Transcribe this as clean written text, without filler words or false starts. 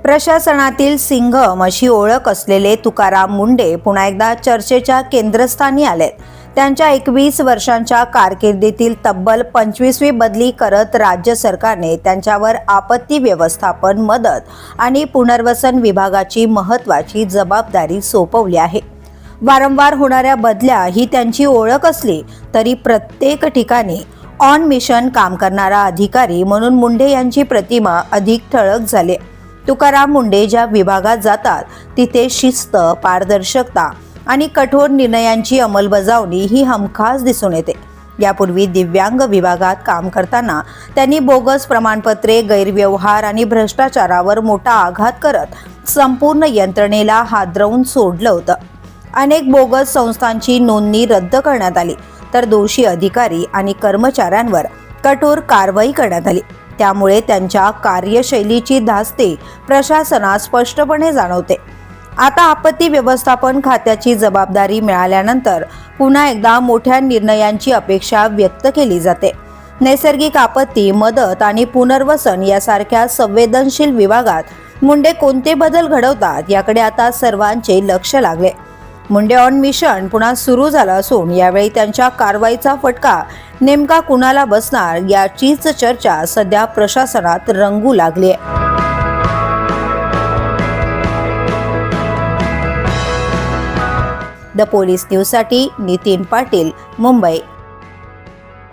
प्रशासनातील सिंघम अशी ओळख असलेले तुकाराम मुंढे पुन्हा एकदा चर्चेच्या केंद्रस्थानी आलेत। त्यांच्या 21 वर्षांच्या कारकिर्दीतील तब्बल 25वी बदली करत राज्य सरकारने त्यांच्यावर आपत्ती व्यवस्थापन, मदत आणि पुनर्वसन विभागाची महत्त्वाची जबाबदारी सोपवली आहे। वारंवार होणाऱ्या बदल्या ही त्यांची ओळख असली तरी प्रत्येक ठिकाणी ऑन मिशन काम करणारा अधिकारी म्हणून मुंढे यांची प्रतिमा अधिक ठळक झाली। तुकाराम मुंढे ज्या विभागात जातात तिथे शिस्त, पारदर्शकता आणि कठोर निर्णयांची अंमलबजावणी ही हमखास दिसून येते। यापूर्वी दिव्यांग विभागात काम करताना त्यांनी बोगस प्रमाणपत्रे, गैरव्यवहार आणि भ्रष्टाचारावर मोठा आघात करत संपूर्ण यंत्रणेला हादरवून सोडलं होतं। अनेक बोगस संस्थांची नोंदणी रद्द करण्यात आली, तर दोषी अधिकारी आणि कर्मचाऱ्यांवर कठोर कारवाई करण्यात आली। त्यामुळे त्यांच्या कार्यशैलीची धास्ती प्रशासनात स्पष्टपणे जाणवते। आता आपत्ती व्यवस्थापन खात्याची जबाबदारी मिळाल्यानंतर पुन्हा एकदा मोठ्या निर्णयांची अपेक्षा व्यक्त केली जाते। नैसर्गिक आपत्ती, मदत आणि पुनर्वसन यासारख्या संवेदनशील विभागात मुंढे कोणते बदल घडवतात याकडे आता सर्वांचे लक्ष लागले। मुंढे ऑन मिशन पुन्हा सुरू झालं असून यावेळी त्यांच्या कारवाईचा फटका नेमका कुणाला बसणार याचीच चर्चा सध्या प्रशासनात रंगू लागली आहे। द पोलीस न्यूजसाठी नितीन पाटील, मुंबई।